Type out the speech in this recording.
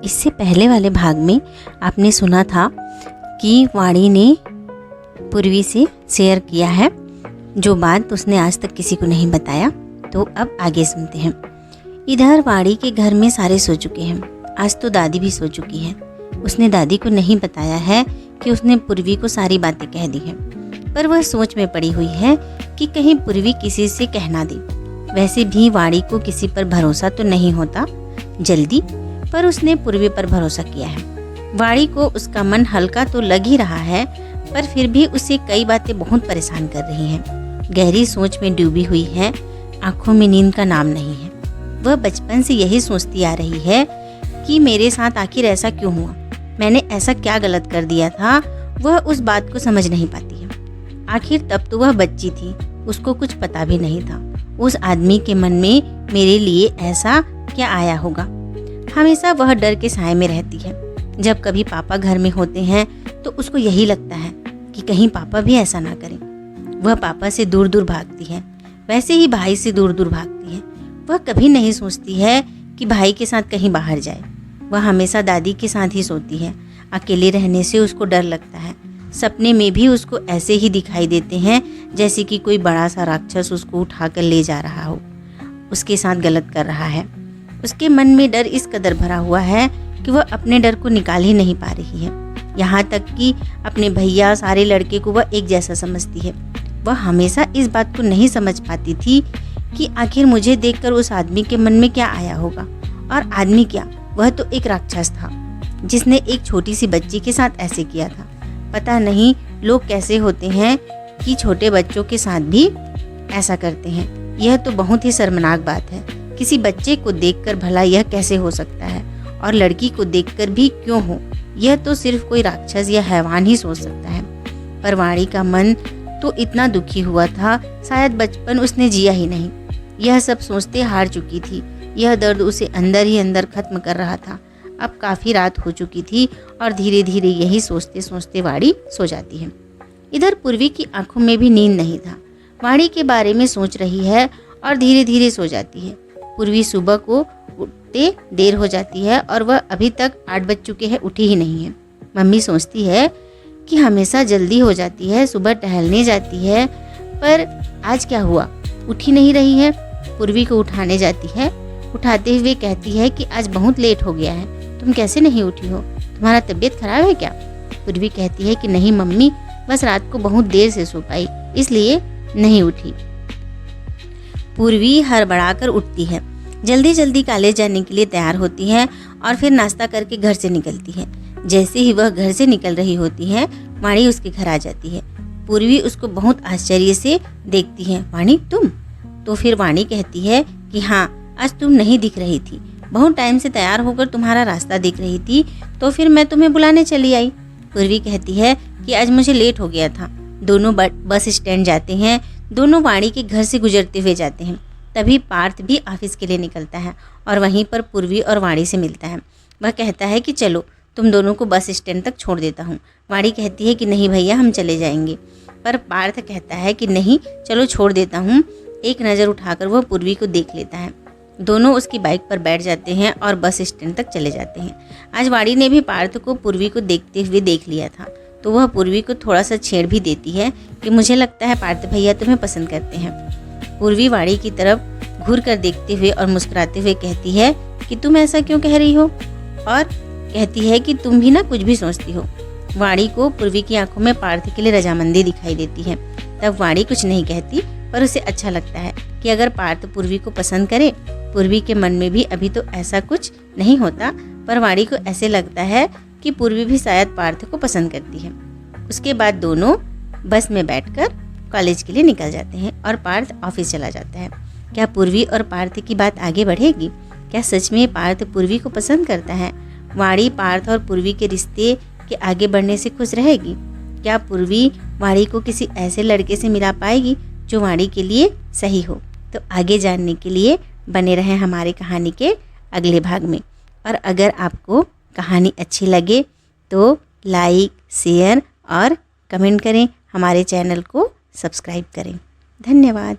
इससे पहले वाले भाग में आपने सुना था कि वाणी ने पूर्वी से शेयर किया है जो बात उसने आज तक किसी को नहीं बताया। तो अब आगे सुनते हैं। इधर वाणी के घर में सारे सो चुके हैं। आज तो दादी भी सो चुकी है। उसने दादी को नहीं बताया है कि उसने पूर्वी को सारी बातें कह दी हैं, पर वह सोच में पड़ी हुई है कि कहीं पूर्वी किसी से कह ना दे। वैसे भी वाणी को किसी पर भरोसा तो नहीं होता जल्दी, पर उसने पूर्वी पर भरोसा किया है। वाणी को उसका मन हल्का तो लग ही रहा है, पर फिर भी उसे कई बातें बहुत परेशान कर रही हैं। गहरी सोच में डूबी हुई है, आंखों में नींद का नाम नहीं है। वह बचपन से यही सोचती आ रही है कि मेरे साथ आखिर ऐसा क्यों हुआ, मैंने ऐसा क्या गलत कर दिया था। वह उस बात को समझ नहीं पाती है। आखिर तब तो वह बच्ची थी, उसको कुछ पता भी नहीं था उस आदमी के मन में मेरे लिए ऐसा क्या आया होगा। हमेशा वह डर के साए में रहती है। जब कभी पापा घर में होते हैं तो उसको यही लगता है कि कहीं पापा भी ऐसा ना करें। वह पापा से दूर दूर भागती है, वैसे ही भाई से दूर दूर भागती है। वह कभी नहीं सोचती है कि भाई के साथ कहीं बाहर जाए। वह हमेशा दादी के साथ ही सोती है। अकेले रहने से उसको डर लगता है। सपने में भी उसको ऐसे ही दिखाई देते हैं जैसे कि कोई बड़ा सा राक्षस उसको उठाकर ले जा रहा हो, उसके साथ गलत कर रहा है। उसके मन में डर इस कदर भरा हुआ है कि वह अपने डर को निकाल ही नहीं पा रही है। यहाँ तक कि अपने भैया सारे लड़के को वह एक जैसा समझती है। वह हमेशा इस बात को नहीं समझ पाती थी कि आखिर मुझे देखकर उस आदमी के मन में क्या आया होगा। और आदमी क्या, वह तो एक राक्षस था जिसने एक छोटी सी बच्ची के साथ ऐसे किया था। पता नहीं लोग कैसे होते हैं कि छोटे बच्चों के साथ भी ऐसा करते हैं। यह तो बहुत ही शर्मनाक बात है। किसी बच्चे को देखकर भला यह कैसे हो सकता है, और लड़की को देखकर भी क्यों हो। यह तो सिर्फ कोई राक्षस या हैवान ही सोच सकता है। पर वाणी का मन तो इतना दुखी हुआ था, शायद बचपन उसने जिया ही नहीं। यह सब सोचते हार चुकी थी। यह दर्द उसे अंदर ही अंदर खत्म कर रहा था। अब काफ़ी रात हो चुकी थी और धीरे धीरे यही सोचते सोचते वाणी सो जाती है। इधर पूर्वी की आंखों में भी नींद नहीं था। वाणी के बारे में सोच रही है और धीरे धीरे सो जाती है। पूर्वी सुबह को उठते देर हो जाती है और वह अभी तक 8 बज चुके हैं, उठी ही नहीं है। मम्मी सोचती है कि हमेशा जल्दी हो जाती है, सुबह टहलने जाती है, पर आज क्या हुआ, उठी नहीं रही है। पूर्वी को उठाने जाती है, उठाते हुए कहती है कि आज बहुत लेट हो गया है, तुम कैसे नहीं उठी हो, तुम्हारा तबीयत खराब है क्या। पूर्वी कहती है कि नहीं मम्मी, बस रात को बहुत देर से सो पाई, इसलिए नहीं उठी। पूर्वी हड़बड़ाकर उठती है, जल्दी जल्दी कॉलेज जाने के लिए तैयार होती है और फिर नाश्ता करके घर से निकलती है। जैसे ही वह घर से निकल रही होती है, वाणी उसके घर आ जाती है। पूर्वी उसको बहुत आश्चर्य से देखती है। वाणी तुम? तो फिर वाणी कहती है कि हाँ, आज तुम नहीं दिख रही थी, बहुत टाइम से तैयार होकर तुम्हारा रास्ता देख रही थी, तो फिर मैं तुम्हें बुलाने चली आई। पूर्वी कहती है कि आज मुझे लेट हो गया था। दोनों बस स्टैंड जाते हैं। दोनों वाणी के घर से गुजरते हुए जाते हैं। तभी पार्थ भी ऑफिस के लिए निकलता है और वहीं पर पूर्वी और वाणी से मिलता है। वह कहता है कि चलो तुम दोनों को बस स्टैंड तक छोड़ देता हूँ। वाणी कहती है कि नहीं भैया, हम चले जाएंगे, पर पार्थ कहता है कि नहीं चलो छोड़ देता हूँ। एक नज़र उठाकर वह पूर्वी को देख लेता है। दोनों उसकी बाइक पर बैठ जाते हैं और बस स्टैंड तक चले जाते हैं। आज वाणी ने भी पार्थ को पूर्वी को देखते हुए देख लिया था, तो वह पूर्वी को थोड़ा सा छेड़ भी देती है कि मुझे लगता है पार्थ भैया तुम्हें पसंद करते हैं। पूर्वी वाणी की तरफ घूर कर देखते हुए और मुस्कुराते हुए कहती है कि तुम ऐसा क्यों कह रही हो, और कहती है कि तुम भी ना कुछ भी सोचती हो। वाणी को पूर्वी की आंखों में पार्थ के लिए रजामंदी दिखाई देती है। तब वाणी कुछ नहीं कहती, पर उसे अच्छा लगता है कि अगर पार्थ पूर्वी को पसंद करे। पूर्वी के मन में भी अभी तो ऐसा कुछ नहीं होता, पर वाणी को ऐसे लगता है कि पूर्वी भी शायद पार्थ को पसंद करती है। उसके बाद दोनों बस में बैठकर कॉलेज के लिए निकल जाते हैं और पार्थ ऑफिस चला जाता है। क्या पूर्वी और पार्थ की बात आगे बढ़ेगी? क्या सच में पार्थ पूर्वी को पसंद करता है? वाणी पार्थ और पूर्वी के रिश्ते के आगे बढ़ने से खुश रहेगी? क्या पूर्वी वाणी को किसी ऐसे लड़के से मिला पाएगी जो वाणी के लिए सही हो? तो आगे जानने के लिए बने रहें हमारी कहानी के अगले भाग में। और अगर आपको कहानी अच्छी लगे तो लाइक, शेयर और कमेंट करें, हमारे चैनल को सब्सक्राइब करें। धन्यवाद।